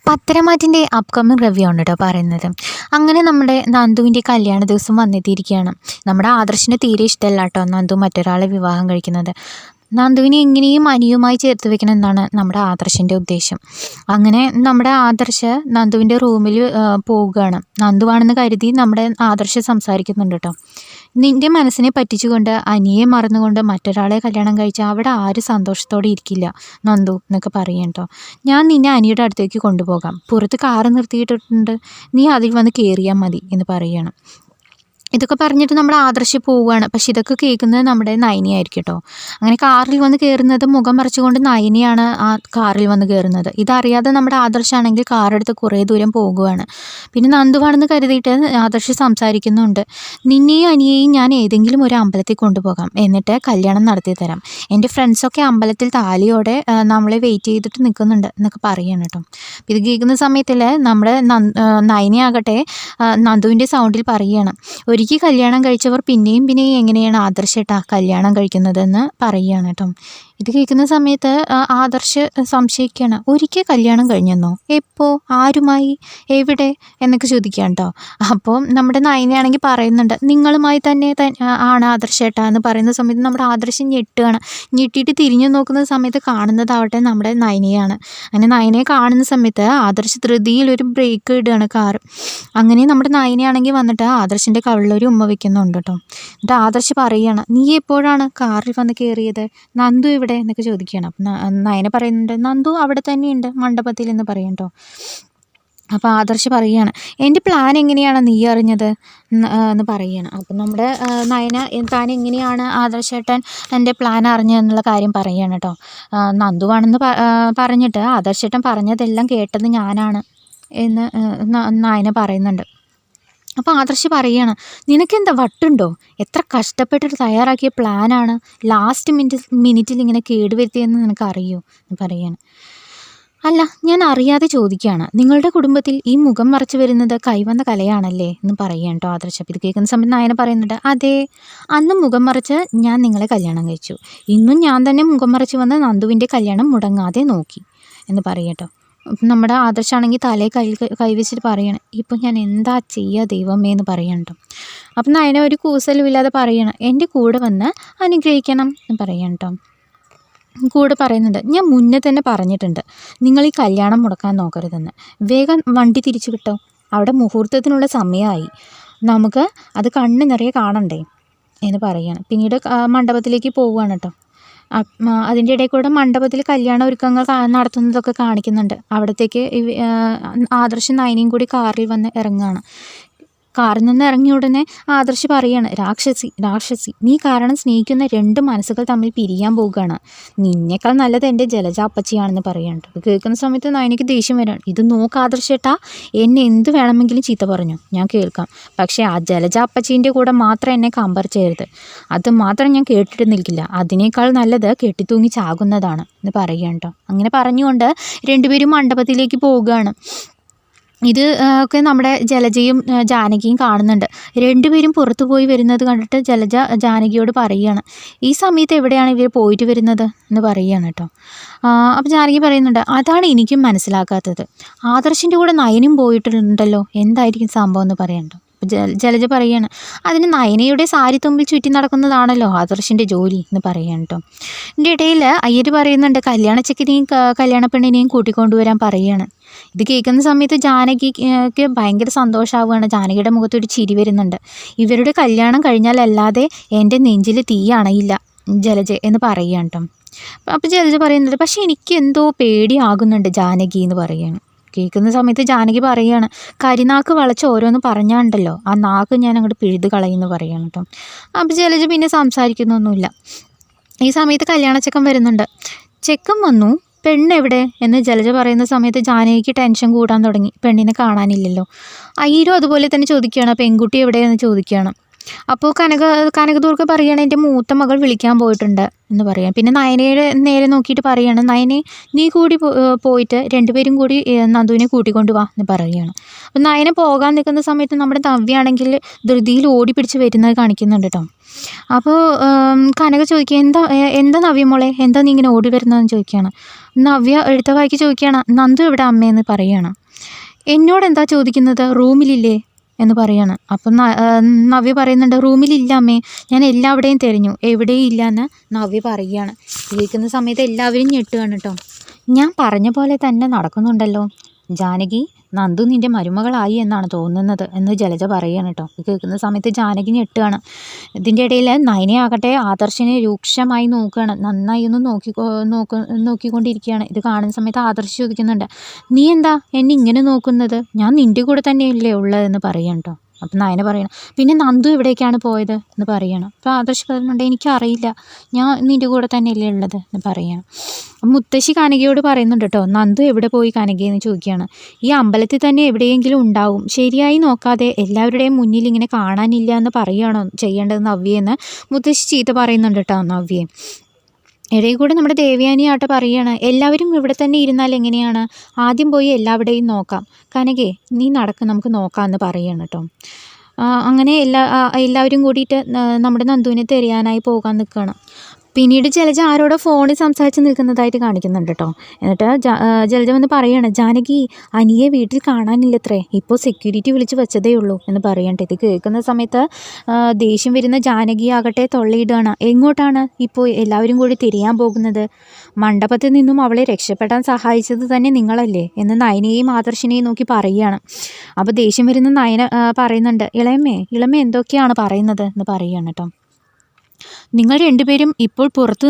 പത്തരമാറ്റിൻ്റെ upcoming review ആണ് കേട്ടോ പറയുന്നത്. അങ്ങനെ നമ്മുടെ നന്ദുവിൻ്റെ കല്യാണ ദിവസം വന്നെത്തിയിരിക്കുകയാണ്. നമ്മുടെ ആദർശിന് തീരെ ഇഷ്ടമല്ല കേട്ടോ നന്ദു മറ്റൊരാളെ വിവാഹം കഴിക്കുന്നത്. നന്ദുവിനെ എങ്ങനെയും അനിയുമായി ചേർത്ത് വെക്കണം എന്നാണ് നമ്മുടെ ആദർശിൻ്റെ ഉദ്ദേശം. അങ്ങനെ നമ്മുടെ ആദർശ് നന്ദുവിൻ്റെ റൂമിൽ പോവുകയാണ്. നന്ദുവാണെന്ന് കരുതി നമ്മുടെ ആദർശ് സംസാരിക്കുന്നുണ്ട് കേട്ടോ. നിൻ്റെ മനസ്സിനെ പറ്റിച്ചുകൊണ്ട് അനിയെ മറന്നുകൊണ്ട് മറ്റൊരാളെ കല്യാണം കഴിച്ചാൽ അവിടെ ആരും സന്തോഷത്തോടെ ഇരിക്കില്ല നന്ദു എന്നൊക്കെ പറയും കേട്ടോ. ഞാൻ നിന്നെ അനിയുടെ അടുത്തേക്ക് കൊണ്ടുപോകാം, പുറത്ത് കാറ് നിർത്തിയിട്ടിട്ടുണ്ട്, നീ അതിൽ വന്ന് കയറിയാൽ മതി എന്ന് പറയുകയാണ്. ഇതൊക്കെ പറഞ്ഞിട്ട് നമ്മുടെ ആദർശ് പോവുകയാണ്. പക്ഷെ ഇതൊക്കെ കേൾക്കുന്നത് നമ്മുടെ നയനിയായിരിക്കും കേട്ടോ. അങ്ങനെ കാറിൽ വന്ന് കയറുന്നത് മുഖം മറച്ചുകൊണ്ട് നയനിയാണ് ആ കാറിൽ വന്ന് കയറുന്നത്. ഇതറിയാതെ നമ്മുടെ ആദർശാണെങ്കിൽ കാറെടുത്ത് കുറേ ദൂരം പോകുകയാണ്. പിന്നെ നന്ദുവാണെന്ന് കരുതിയിട്ട് ആദർശ് സംസാരിക്കുന്നുണ്ട്. നിന്നെയും അനിയെയും ഞാൻ ഏതെങ്കിലും ഒരു അമ്പലത്തിൽ കൊണ്ടുപോകാം, എന്നിട്ട് കല്യാണം നടത്തി തരാം. എൻ്റെ ഫ്രണ്ട്സൊക്കെ അമ്പലത്തിൽ താലിയോടെ നമ്മളെ വെയിറ്റ് ചെയ്തിട്ട് നിൽക്കുന്നുണ്ട് എന്നൊക്കെ പറയാണ് കേട്ടോ. ഇത് കേൾക്കുന്ന സമയത്തിൽ നമ്മുടെ നയനിയാകട്ടെ നന്ദുവിൻ്റെ സൗണ്ടിൽ പറയുകയാണ്, ഒരിക്കൽ കല്യാണം കഴിച്ചവർ പിന്നെയും എങ്ങനെയാണ് ആദർശേട്ടാ കല്യാണം കഴിക്കുന്നതെന്ന് പറയുകയാണ് കേട്ടോ. ഇത് കേൾക്കുന്ന സമയത്ത് ആദർശ് സംശയിക്കുകയാണ്. ഒരിക്കൽ കല്യാണം കഴിഞ്ഞെന്നോ? എപ്പോൾ? ആരുമായി? എവിടെ? എന്നൊക്കെ ചോദിക്കുകയാണ് കേട്ടോ. അപ്പോൾ നമ്മുടെ നയനയാണെങ്കിൽ പറയുന്നുണ്ട്, നിങ്ങളുമായി തന്നെ ആണ് ആദർശേട്ടാ എന്ന് പറയുന്ന സമയത്ത് നമ്മുടെ ആദർശം ഞെട്ടുകയാണ്. ഞെട്ടിയിട്ട് തിരിഞ്ഞു നോക്കുന്ന സമയത്ത് കാണുന്നതാവട്ടെ നമ്മുടെ നയനയാണ്. അങ്ങനെ നയനയെ കാണുന്ന സമയത്ത് ആദർശ് ധൃതിയിൽ ഒരു ബ്രേക്ക് ഇടുകയാണ് കാറ്. അങ്ങനെ നമ്മുടെ നയനയാണെങ്കിൽ വന്നിട്ട് ആദർശിൻ്റെ കവിളിലൊരു ഉമ്മ വയ്ക്കുന്നുണ്ട് കേട്ടോ. എന്നിട്ട് ആദർശ് പറയുകയാണ്, നീ എപ്പോഴാണ് കാറിൽ വന്ന് കയറിയത്? നന്ദു ഇവിടെ എന്നൊക്കെ ചോദിക്കുകയാണ്. അപ്പം നയന പറയുന്നുണ്ട്, നന്ദു അവിടെ തന്നെയുണ്ട് മണ്ഡപത്തിൽ എന്ന് പറയും കേട്ടോ. അപ്പോൾ ആദർശ് പറയുകയാണ്, എൻ്റെ പ്ലാൻ എങ്ങനെയാണ് നീ അറിഞ്ഞത് എന്ന് പറയുകയാണ്. അപ്പം നമ്മുടെ നയന താൻ എങ്ങനെയാണ് ആദർശേട്ടൻ എൻ്റെ പ്ലാൻ അറിഞ്ഞതെന്നുള്ള കാര്യം പറയുകയാണ് കേട്ടോ. നന്ദുവാണെന്ന് പറഞ്ഞിട്ട് ആദർശേട്ടൻ പറഞ്ഞതെല്ലാം കേട്ടത് ഞാനാണ് എന്ന് നയന പറയുന്നുണ്ട്. അപ്പോൾ ആദർശ് പറയുകയാണ്, നിനക്കെന്താ വട്ടുണ്ടോ? എത്ര കഷ്ടപ്പെട്ടിട്ട് തയ്യാറാക്കിയ പ്ലാനാണ് ലാസ്റ്റ് മിനിറ്റിൽ ഇങ്ങനെ കേടുവരുത്തിയെന്ന് നിനക്കറിയോ എന്ന് പറയുകയാണ്. അല്ല, ഞാൻ അറിയാതെ ചോദിക്കുകയാണ്, നിങ്ങളുടെ കുടുംബത്തിൽ ഈ മുഖം മറച്ചു വരുന്നത് കൈവന്ന കലയാണല്ലേ എന്ന് പറയാം കേട്ടോ ആദർശ്. ഇത് കേൾക്കുന്ന സമയത്ത് നയന പറയുന്നുണ്ട്, അതെ, അന്ന് മുഖം മറച്ച് ഞാൻ നിങ്ങളെ കല്യാണം കഴിച്ചു, ഇന്നും ഞാൻ തന്നെ മുഖം മറച്ച് വന്ന് നന്ദുവിൻ്റെ കല്യാണം മുടങ്ങാതെ നോക്കി എന്ന് പറയാം കേട്ടോ. നമ്മുടെ ആദർശാണെങ്കിൽ തലയിൽ കൈവച്ചിട്ട് പറയണം, ഇപ്പം ഞാൻ എന്താ ചെയ്യുക ദൈവമേ എന്ന് പറയണം കേട്ടോ. അപ്പം നയന ഒരു കൂസലുമില്ലാതെ പറയണം, എൻ്റെ കൂടെ വന്ന് അനുഗ്രഹിക്കണം എന്ന് പറയാം കേട്ടോ. കൂടെ പറയുന്നുണ്ട്, ഞാൻ മുന്നേ തന്നെ പറഞ്ഞിട്ടുണ്ട് നിങ്ങൾ ഈ കല്യാണം മുടക്കാൻ നോക്കരുതെന്ന്. വേഗം വണ്ടി തിരിച്ചു കിട്ടോ, അവിടെ മുഹൂർത്തത്തിനുള്ള സമയമായി, നമുക്ക് അത് കണ്ണ് നിറയെ കാണണ്ടേ എന്ന് പറയുകയാണ്. പിന്നീട് മണ്ഡപത്തിലേക്ക് പോവുകയാണ് കേട്ടോ. അതിൻ്റെ ഇടയിൽ കൂടെ മണ്ഡപത്തിൽ കല്യാണ ഒരുക്കങ്ങൾ നടത്തുന്നതൊക്കെ കാണിക്കുന്നുണ്ട്. അവിടത്തേക്ക് ആദർശ് നയനയും കൂടി കാറിൽ വന്ന് ഇറങ്ങുകയാണ്. കാറിൽ നിന്ന് ഇറങ്ങിയ ഉടനെ ആദർശ് പറയാണ്, രാക്ഷസി നീ കാരണം സ്നേഹിക്കുന്ന രണ്ട് മനസ്സുകൾ തമ്മിൽ പിരിയാൻ പോവുകയാണ്, നിന്നേക്കാൾ നല്ലത് എൻ്റെ ജലജ അപ്പച്ചിയാണെന്ന് പറയാനുണ്ട്. ഇത് കേൾക്കുന്ന സമയത്ത് നയനയ്ക്ക് ദേഷ്യം വരാണ്. ഇത് നോക്ക് ആദർശേട്ടാ, എന്നെ എന്ത് വേണമെങ്കിലും ചീത്ത പറഞ്ഞു ഞാൻ കേൾക്കാം, പക്ഷേ ആ ജലജ അപ്പച്ചീൻ്റെ കൂടെ മാത്രം എന്നെ കമ്പയർ ചെയ്യരുത്, അത് മാത്രം ഞാൻ കേട്ടിട്ട് നിൽക്കില്ല, അതിനേക്കാൾ നല്ലത് കെട്ടിത്തൂങ്ങി ചാകുന്നതാണ് എന്ന് പറയാം കേട്ടോ. അങ്ങനെ പറഞ്ഞുകൊണ്ട് രണ്ടുപേരും മണ്ഡപത്തിലേക്ക് പോവുകയാണ്. ഇത് ഒക്കെ നമ്മുടെ ജലജയും ജാനകിയും കാണുന്നുണ്ട്. രണ്ടുപേരും പുറത്തു പോയി വരുന്നത് കണ്ടിട്ട് ജലജ ജാനകിയോട് പറയുകയാണ്, ഈ സമയത്ത് എവിടെയാണ് ഇവർ പോയിട്ട് വരുന്നത് എന്ന് പറയുകയാണ് കേട്ടോ. അപ്പോൾ ജാനകി പറയുന്നുണ്ട്, അതാണ് എനിക്കും മനസ്സിലാക്കാത്തത്, ആദർശിൻ്റെ കൂടെ നയനും പോയിട്ടുണ്ടല്ലോ, എന്തായിരിക്കും സംഭവം എന്ന് പറയണ്ടോ. ജലജ പറയുകയാണ്, അതിന് നയനയുടെ സാരി തുമ്പിൽ ചുറ്റി നടക്കുന്നതാണല്ലോ ആദർശിൻ്റെ ജോലി എന്ന് പറയാൻ കേട്ടോ. ഇതിൻ്റെ ഇടയിൽ അയ്യര് പറയുന്നുണ്ട്, കല്യാണച്ചെക്കനെയും കല്യാണപ്പെണ്ണിനെയും കൂട്ടിക്കൊണ്ടുവരാൻ പറയുകയാണ്. ഇത് കേൾക്കുന്ന സമയത്ത് ജാനകിക്ക് ഭയങ്കര സന്തോഷമാവുകയാണ്. ജാനകിയുടെ മുഖത്തൊരു ചിരി വരുന്നുണ്ട്. ഇവരുടെ കല്യാണം കഴിഞ്ഞാലല്ലാതെ എൻ്റെ നെഞ്ചിൽ തീ അണയില്ല ജലജ എന്ന് പറയുകയാണ് കേട്ടോ. അപ്പോൾ ജലജ പറയുന്നുണ്ട്, പക്ഷേ എനിക്ക് എന്തോ പേടിയാകുന്നുണ്ട് ജാനകി എന്ന് പറയുകയാണ്. കേൾക്കുന്ന സമയത്ത് ജാനകി പറയുകയാണ്, കരിനാക്ക് വളച്ച് ഓരോന്ന് പറഞ്ഞാണ്ടല്ലോ, ആ നാക്ക് ഞാൻ അങ്ങോട്ട് പിഴുത് കളയുമെന്ന് പറയാണ് കേട്ടോ. അപ്പോൾ ജലജ പിന്നെ സംസാരിക്കുന്നൊന്നുമില്ല. ഈ സമയത്ത് കല്യാണച്ചക്കൻ വരുന്നുണ്ട്. ചെക്കൻ വന്നു, പെണ്ണെവിടെ എന്ന് ജലജ പറയുന്ന സമയത്ത് ജാനകിക്ക് ടെൻഷൻ കൂടാൻ തുടങ്ങി. പെണ്ണിനെ കാണാനില്ലല്ലോ. അയ്യരും അതുപോലെ തന്നെ ചോദിക്കുകയാണ്, പെൺകുട്ടി എവിടെയെന്ന് ചോദിക്കുകയാണ്. അപ്പോൾ കനകദുർഗ പറയുകയാണ് എൻ്റെ മൂത്ത മകൾ വിളിക്കാൻ പോയിട്ടുണ്ട് എന്ന് പറയാം. പിന്നെ നയനയുടെ നേരെ നോക്കിയിട്ട് പറയുകയാണ്, നയനെ നീ കൂടി പോയിട്ട് രണ്ടുപേരും കൂടി നന്ദുവിനെ കൂട്ടിക്കൊണ്ട് വാ എന്ന് പറയുകയാണ്. അപ്പം നയന പോകാൻ നിൽക്കുന്ന സമയത്ത് നമ്മുടെ നവ്യാണെങ്കിൽ ധൃതിയിൽ ഓടി പിടിച്ച് വരുന്നത് കാണിക്കുന്നുണ്ട് കേട്ടോ. അപ്പോൾ കനക ചോദിക്കുക, എന്താ നവ്യ മോളെ, എന്താ നീ ഇങ്ങനെ ഓടി വരുന്നതെന്ന് ചോദിക്കുകയാണ്. നവ്യ എടുത്ത വായിക്ക് ചോദിക്കുകയാണ്, നന്ദു എവിടെ അമ്മയെന്ന് പറയുകയാണ്. എന്നോട് എന്താ ചോദിക്കുന്നത്, റൂമിലില്ലേ എന്ന് പറയാണ്. അപ്പം നവ്യ പറയുന്നുണ്ട്, റൂമിലില്ല അമ്മേ, ഞാൻ എല്ലാവിടെയും തിരഞ്ഞു, എവിടെയും ഇല്ല എന്ന് നവ്യ പറയുകയാണ്. കേൾക്കുന്ന സമയത്ത് എല്ലാവരും ഞെട്ടുകയാണ് കേട്ടോ. ഞാൻ പറഞ്ഞ പോലെ തന്നെ നടക്കുന്നുണ്ടല്ലോ, ജാനകി നന്ദു നിൻ്റെ മരുമകളായി എന്നാണ് തോന്നുന്നത് എന്ന് ജലജ പറയുകയാണ് കേട്ടോ. കേൾക്കുന്ന സമയത്ത് ജാനകി ഞെട്ടുകയാണ്. ഇതിൻ്റെ ഇടയിൽ നയനയാകട്ടെ ആദർശിനെ രൂക്ഷമായി നോക്കുകയാണ്, നന്നായി ഒന്ന് നോക്കിക്കൊണ്ടിരിക്കുകയാണ്. ഇത് കാണുന്ന സമയത്ത് ആദർശ് ചോദിക്കുന്നുണ്ട്, നീ എന്താ എന്നെ ഇങ്ങനെ നോക്കുന്നത്, ഞാൻ നിൻ്റെ കൂടെ തന്നെയല്ലേ ഉള്ളതെന്ന് പറയാം കേട്ടോ. അപ്പം നയന പറയണം, പിന്നെ നന്ദു എവിടേക്കാണ് പോയത് എന്ന് പറയണം. അപ്പോൾ ആദർശ് പറയുന്നുണ്ട്, എനിക്കറിയില്ല, ഞാൻ നിൻ്റെ കൂടെ തന്നെയല്ലേ ഉള്ളത് എന്ന് പറയണം. മുത്തശ്ശി കനകയോട് പറയുന്നുണ്ട് കേട്ടോ, നന്ദു എവിടെ പോയി കനകയെന്ന് ചോദിക്കുകയാണ്. ഈ അമ്പലത്തിൽ തന്നെ എവിടെയെങ്കിലും ഉണ്ടാവും, ശരിയായി നോക്കാതെ എല്ലാവരുടെയും മുന്നിൽ ഇങ്ങനെ കാണാനില്ല എന്ന് പറയുകയാണോ ചെയ്യേണ്ടത് നവ്യെന്ന് മുത്തശ്ശി ചീത്ത പറയുന്നുണ്ട് കേട്ടോ നവ്യെ. ഇടയിൽ കൂടെ നമ്മുടെ ദേവയാനി ആട്ടെ പറയുകയാണ്, എല്ലാവരും ഇവിടെ തന്നെ ഇരുന്നാൽ എങ്ങനെയാണ്, ആദ്യം പോയി എല്ലാവിടെയും നോക്കാം, കനകേ നീ നടക്കും നമുക്ക് നോക്കാമെന്ന് പറയുകയാണ് കേട്ടോ. അങ്ങനെ എല്ലാവരും കൂടിയിട്ട് നമ്മുടെ നന്ദുവിനെ തിരയാനായി പോകാൻ നിൽക്കുകയാണ്. പിന്നീട് ജലജ ആരോടോ ഫോണിൽ സംസാരിച്ച് നിൽക്കുന്നതായിട്ട് കാണിക്കുന്നുണ്ട് കേട്ടോ. എന്നിട്ട് ജലജ വന്ന് പറയാണ്, ജാനകി അനിയെ വീട്ടിൽ കാണാനില്ലത്രേ, ഇപ്പോൾ സെക്യൂരിറ്റി വിളിച്ച് വെച്ചതേ ഉള്ളൂ എന്ന് പറയട്ടെ. ഇത് കേൾക്കുന്ന സമയത്ത് ദേഷ്യം വരുന്ന ജാനകി ആകട്ടെ തൊള്ളയിടുകയാണ്. എങ്ങോട്ടാണ് ഇപ്പോൾ എല്ലാവരും കൂടി തിരയാൻ പോകുന്നത്, മണ്ഡപത്തിൽ നിന്നും അവളെ രക്ഷപ്പെടാൻ സഹായിച്ചത് തന്നെ നിങ്ങളല്ലേ എന്ന് നയനയെയും ആദർശിനെയും നോക്കി പറയുകയാണ്. അപ്പോൾ ദേഷ്യം വരുന്ന നയന പറയുന്നുണ്ട്, ഇളമ എന്തൊക്കെയാണ് പറയുന്നത് എന്ന് പറയുകയാണ് കേട്ടോ. നിങ്ങൾ രണ്ടുപേരും ഇപ്പോൾ പുറത്തു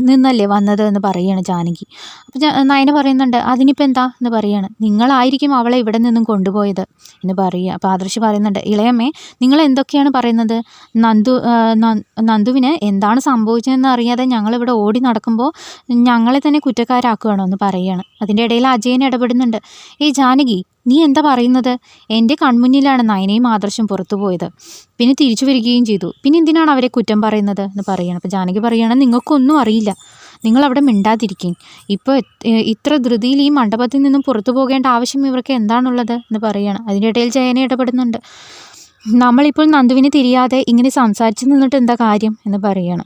നിന്നല്ലേ വന്നത് എന്ന് പറയുകയാണ് ജാനകി. അപ്പോൾ നയന പറയുന്നുണ്ട്, അതിനിപ്പോൾ എന്താ എന്ന് പറയുകയാണ്. നിങ്ങളായിരിക്കും അവളെ ഇവിടെ നിന്നും കൊണ്ടുപോയത് എന്ന് പറയുക. അപ്പോൾ ആദർശ് പറയുന്നുണ്ട്, ഇളയമ്മേ നിങ്ങൾ എന്തൊക്കെയാണ് പറയുന്നത്, നന്ദുവിന് എന്താണ് സംഭവിച്ചതെന്ന് അറിയാതെ ഞങ്ങളിവിടെ ഓടി നടക്കുമ്പോൾ ഞങ്ങളെ തന്നെ കുറ്റക്കാരാക്കുകയാണോ എന്ന് പറയുകയാണ്. അതിൻ്റെ ഇടയിൽ അജയൻ ഇടപെടുന്നുണ്ട്, ജാനകി നീ എന്താ പറയുന്നത്, എൻ്റെ കൺമുന്നിലാണ് നയനയും ആദർശം പുറത്തു പോയത്, പിന്നെ തിരിച്ചു വരികയും ചെയ്തു, പിന്നെ എന്തിനാണ് അവരെ കുറ്റം പറയുന്നത് എന്ന് പറയുകയാണ്. അപ്പോൾ ജാനകി പറയുകയാണ്, നിങ്ങൾക്കൊന്നും അറിയില്ല, നിങ്ങളവിടെ മിണ്ടാതിരിക്കും, ഇപ്പോൾ ഇത്ര ധൃതിയിൽ ഈ മണ്ഡപത്തിൽ നിന്നും പുറത്തു പോകേണ്ട ആവശ്യം ഇവർക്ക് എന്താണുള്ളത് എന്ന് പറയുകയാണ്. അതിൻ്റെ ഇടയിൽ ജയനെ ഇടപെടുന്നുണ്ട്, നമ്മളിപ്പോൾ നന്ദുവിനെ തിരിയാതെ ഇങ്ങനെ സംസാരിച്ച് നിന്നിട്ട് എന്താ കാര്യം എന്ന് പറയുകയാണ്.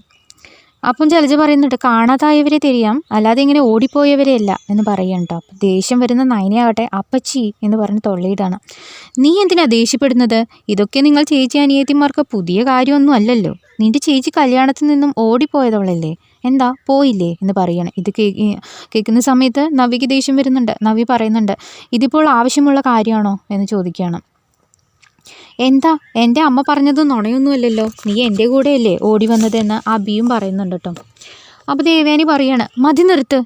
അപ്പം ജലജ പറയുന്നുണ്ട്, കാണാതായവരെ തിരിയാം, അല്ലാതെ ഇങ്ങനെ ഓടിപ്പോയവരെയല്ല എന്ന് പറയണം കേട്ടോ. അപ്പം ദേഷ്യം വരുന്ന നയനയാകട്ടെ അപ്പച്ചി എന്ന് പറഞ്ഞ് തൊള്ളിയിടാണ്. നീ എന്തിനാ ദേഷ്യപ്പെടുന്നത്, ഇതൊക്കെ നിങ്ങൾ ചേച്ചി അനിയത്തിമാർക്ക് പുതിയ കാര്യമൊന്നും അല്ലല്ലോ, നിൻ്റെ ചേച്ചി കല്യാണത്തിൽ നിന്നും ഓടിപ്പോയതവളല്ലേ, എന്താ പോയില്ലേ എന്ന് പറയണം. ഇത് കേൾക്കുന്ന സമയത്ത് നവിക്ക് ദേഷ്യം വരുന്നുണ്ട്. നവി പറയുന്നുണ്ട്, ഇതിപ്പോൾ ആവശ്യമുള്ള കാര്യമാണോ എന്ന് ചോദിക്കുകയാണ്. എന്താ എൻ്റെ അമ്മ പറഞ്ഞത് നുണയൊന്നുമല്ലല്ലോ, നീ എൻ്റെ കൂടെയല്ലേ ഓടി വന്നതെന്ന് അബിയും പറയുന്നുണ്ട് കേട്ടോ. അപ്പോൾ ദേവയാനി പറയാണ്, മതി നിർത്ത്,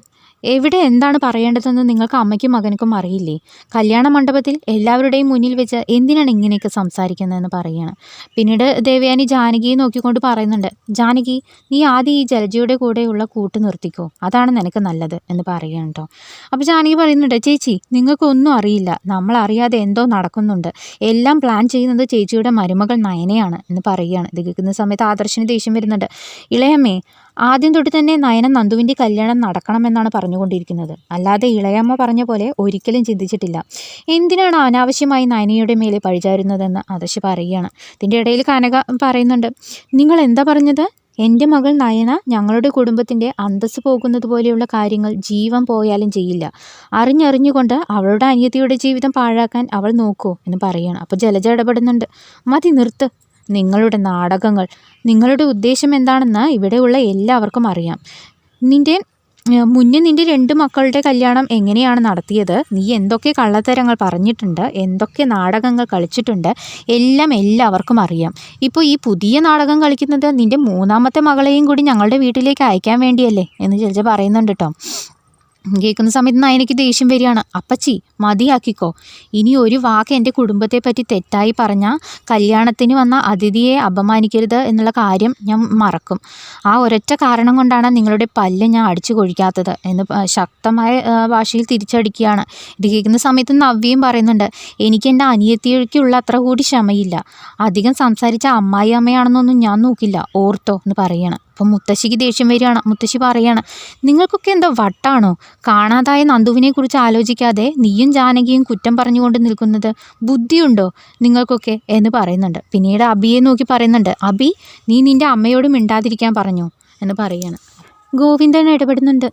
എവിടെ എന്താണ് പറയേണ്ടതെന്ന് നിങ്ങൾക്ക് അമ്മയ്ക്കും മകനക്കും അറിയില്ലേ, കല്യാണ മണ്ഡപത്തിൽ എല്ലാവരുടെയും മുന്നിൽ വെച്ച് എന്തിനാണ് ഇങ്ങനെയൊക്കെ സംസാരിക്കുന്നതെന്ന് പറയുകയാണ്. പിന്നീട് ദേവയാനി ജാനകിയെ നോക്കിക്കൊണ്ട് പറയുന്നുണ്ട്, ജാനകി നീ ആദ്യം ഈ ജലജയുടെ കൂടെയുള്ള കൂട്ട് നിർത്തിക്കോ, അതാണ് നിനക്ക് നല്ലത് എന്ന് പറയുകയാണ് കേട്ടോ. അപ്പോൾ ജാനകി പറയുന്നുണ്ട്, ചേച്ചി നിങ്ങൾക്കൊന്നും അറിയില്ല, നമ്മളറിയാതെ എന്തോ നടക്കുന്നുണ്ട്, എല്ലാം പ്ലാൻ ചെയ്യുന്നത് ചേച്ചിയുടെ മരുമകൾ നയനയാണ് എന്ന് പറയുകയാണ്. ഇത് കേൾക്കുന്ന സമയത്ത് ആദർശിന് ദേഷ്യം വരുന്നുണ്ട്, ഇളയമ്മേ ആദ്യം തൊട്ട് തന്നെ നയന നന്ദുവിൻ്റെ കല്യാണം നടക്കണമെന്നാണ് പറഞ്ഞുകൊണ്ടിരിക്കുന്നത്, അല്ലാതെ ഇളയമ്മ പറഞ്ഞ പോലെ ഒരിക്കലും ചിന്തിച്ചിട്ടില്ല, എന്തിനാണ് അനാവശ്യമായി നയനയുടെ മേലെ പഴിചാരുന്നതെന്ന് ആദർശ് പറയുകയാണ്. ഇതിൻ്റെ ഇടയിൽ കനക പറയുന്നുണ്ട്, നിങ്ങൾ എന്താ പറഞ്ഞത്, എൻ്റെ മകൾ നയന ഞങ്ങളുടെ കുടുംബത്തിൻ്റെ അന്തസ്സ് പോകുന്നത് പോലെയുള്ള കാര്യങ്ങൾ ജീവൻ പോയാലും ചെയ്യില്ല, അറിഞ്ഞറിഞ്ഞുകൊണ്ട് അവളുടെ അനിയത്തിയുടെ ജീവിതം പാഴാക്കാൻ അവൾ നോക്കൂ എന്ന് പറയുകയാണ്. അപ്പോൾ ജലജ ഇടപെടുന്നുണ്ട്, മതി നിർത്ത്, നിങ്ങളുടെ നാടകങ്ങൾ, നിങ്ങളുടെ ഉദ്ദേശം എന്താണെന്ന് ഇവിടെയുള്ള എല്ലാവർക്കും അറിയാം, മുന്നേ നിൻ്റെ 2 മക്കളുടെ കല്യാണം എങ്ങനെയാണ് നടത്തിയത്, നീ എന്തൊക്കെ കള്ളത്തരങ്ങൾ പറഞ്ഞിട്ടുണ്ട്, എന്തൊക്കെ നാടകങ്ങൾ കളിച്ചിട്ടുണ്ട്, എല്ലാം എല്ലാവർക്കും അറിയാം. ഇപ്പോൾ ഈ പുതിയ നാടകം കളിക്കുന്നത് നിൻ്റെ 3ാമത്തെ മകളെയും കൂടി ഞങ്ങളുടെ വീട്ടിലേക്ക് അയക്കാൻ വേണ്ടിയല്ലേ എന്ന് ജലജ പറയുന്നുണ്ട് കേട്ടോ. കേൾക്കുന്ന സമയത്ത് നയനയ്ക്ക് ദേഷ്യം വരികയാണ്. അപ്പച്ചി മതിയാക്കിക്കോ, ഇനി ഒരു വാക്ക് എൻ്റെ കുടുംബത്തെ പറ്റി തെറ്റായി പറഞ്ഞാൽ കല്യാണത്തിന് വന്ന അതിഥിയെ അപമാനിക്കരുത് എന്നുള്ള കാര്യം ഞാൻ മറക്കും. ആ ഒരൊറ്റ കാരണം കൊണ്ടാണ് നിങ്ങളുടെ പല്ല് ഞാൻ അടിച്ചു കൊഴിക്കാത്തത് എന്ന് ശക്തമായ ഭാഷയിൽ തിരിച്ചടിക്കുകയാണ്. ഇത് കേൾക്കുന്ന സമയത്ത് നവ്യയും പറയുന്നുണ്ട്, എനിക്ക് എൻ്റെ അനിയത്തിക്കുള്ള അത്ര കൂടി ക്ഷമയില്ല. അധികം സംസാരിച്ച അമ്മായി അമ്മയാണെന്നൊന്നും ഞാൻ നോക്കില്ല, ഓർത്തോ എന്ന് പറയണം. അപ്പം മുത്തശ്ശിക്ക് ദേഷ്യം വരികയാണ്. മുത്തശ്ശി പറയാണ്, നിങ്ങൾക്കൊക്കെ എന്താ വട്ടാണോ? കാണാതായ നന്ദുവിനെക്കുറിച്ച് ആലോചിക്കാതെ നീയും ജാനകിയും കുറ്റം പറഞ്ഞുകൊണ്ട് നിൽക്കുന്നത് ബുദ്ധിയുണ്ടോ നിങ്ങൾക്കൊക്കെ എന്ന് പറയുന്നുണ്ട്. പിന്നീട് അബിയെ നോക്കി പറയുന്നുണ്ട്, അബി നീ നിൻ്റെ അമ്മയോട് മിണ്ടാതിരിക്കാൻ പറഞ്ഞു എന്ന് പറയാണ്. ഗോവിന്ദൻ ഇടപെടുന്നുണ്ട്.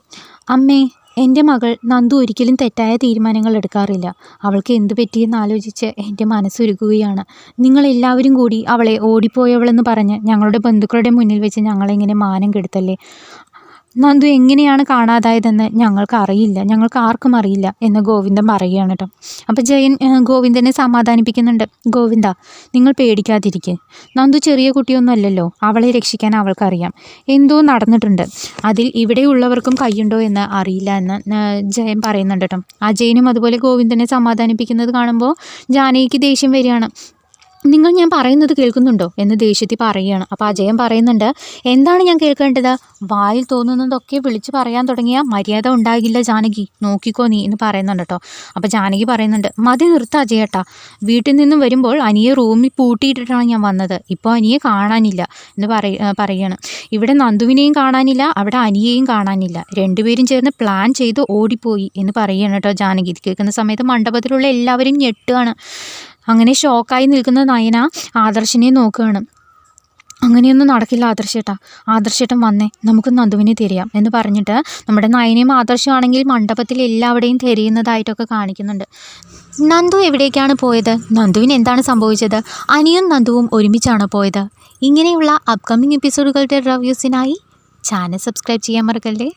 അമ്മേ, എൻ്റെ മകൾ നന്ദു ഒരിക്കലും തെറ്റായ തീരുമാനങ്ങൾ എടുക്കാറില്ല. അവൾക്ക് എന്തു പറ്റിയെന്ന് ആലോചിച്ച് എൻ്റെ മനസ്സുരുകുകയാണ്. നിങ്ങളെല്ലാവരും കൂടി അവളെ ഓടിപ്പോയവളെന്ന് പറഞ്ഞ് ഞങ്ങളുടെ ബന്ധുക്കളുടെ മുന്നിൽ വെച്ച് ഞങ്ങളെങ്ങനെ മാനം കെടുത്തല്ലേ. നന്ദു എങ്ങനെയാണ് കാണാതായതെന്ന് ഞങ്ങൾക്ക് ആർക്കും അറിയില്ല എന്ന് ഗോവിന്ദൻ പറയുകയാണ് കേട്ടോ. അപ്പോൾ ജയൻ ഗോവിന്ദനെ സമാധാനിപ്പിക്കുന്നുണ്ട്. ഗോവിന്ദ, നിങ്ങൾ പേടിക്കാതിരിക്കുക. നന്ദു ചെറിയ കുട്ടിയൊന്നുമല്ലല്ലോ, അവളെ രക്ഷിക്കാൻ അവൾക്കറിയാം. എന്തോ നടന്നിട്ടുണ്ട്, അതിൽ ഇവിടെയുള്ളവർക്കും കൈയുണ്ടോ എന്ന് അറിയില്ല എന്ന് ജയൻ പറയുന്നുണ്ട് കേട്ടോ. അജയനും അതുപോലെ ഗോവിന്ദനെ സമാധാനിപ്പിക്കുന്നത് കാണുമ്പോൾ ജാനകിക്ക് ദേഷ്യം വരികയാണ്. നിങ്ങൾ ഞാൻ പറയുന്നത് കേൾക്കുന്നുണ്ടോ എന്ന് ദേഷ്യത്തിൽ പറയുകയാണ്. അപ്പോൾ അജയൻ പറയുന്നുണ്ട്, എന്താണ് ഞാൻ കേൾക്കേണ്ടത്? വായിൽ തോന്നുന്നതൊക്കെ വിളിച്ച് പറയാൻ തുടങ്ങിയാൽ മര്യാദ ഉണ്ടാകില്ല ജാനകി, നോക്കിക്കോ നീ എന്ന് പറയുന്നുണ്ട് കേട്ടോ. അപ്പോൾ ജാനകി പറയുന്നുണ്ട്, മതി നിർത്ത അജയേട്ടാ. വീട്ടിൽ നിന്നും വരുമ്പോൾ അനിയെ റൂമിൽ പൂട്ടിയിട്ടിട്ടാണ് ഞാൻ വന്നത്. ഇപ്പോൾ അനിയെ കാണാനില്ല എന്ന് പറയുകയാണ്. ഇവിടെ നന്ദുവിനെയും കാണാനില്ല, അവിടെ അനിയെയും കാണാനില്ല. രണ്ടുപേരും ചേർന്ന് പ്ലാൻ ചെയ്ത് ഓടിപ്പോയി എന്ന് പറയുകയാണ് കേട്ടോ ജാനകി. കേൾക്കുന്ന സമയത്ത് മണ്ഡപത്തിലുള്ള എല്ലാവരും ഞെട്ടുകയാണ്. അങ്ങനെ ഷോക്കായി നിൽക്കുന്ന നയന ആദർശിനെ നോക്കുകയാണ്. അങ്ങനെയൊന്നും നടക്കില്ല ആദർശേട്ടൻ വന്നേ, നമുക്ക് നന്ദുവിനെ തിരയാം എന്ന് പറഞ്ഞിട്ട് നമ്മുടെ നയനയും ആദർശമാണെങ്കിൽ മണ്ഡപത്തിൽ എല്ലാവരുടെയും തിരയുന്നതായിട്ടൊക്കെ കാണിക്കുന്നുണ്ട്. നന്ദു എവിടേക്കാണ് പോയത്? നന്ദുവിന് എന്താണ് സംഭവിച്ചത്? അനിയും നന്ദുവും ഒരുമിച്ചാണോ പോയത്? ഇങ്ങനെയുള്ള അപ്കമിങ് എപ്പിസോഡുകളുടെ റിവ്യൂസിനായി ചാനൽ സബ്സ്ക്രൈബ് ചെയ്യാൻ മറക്കല്ലേ.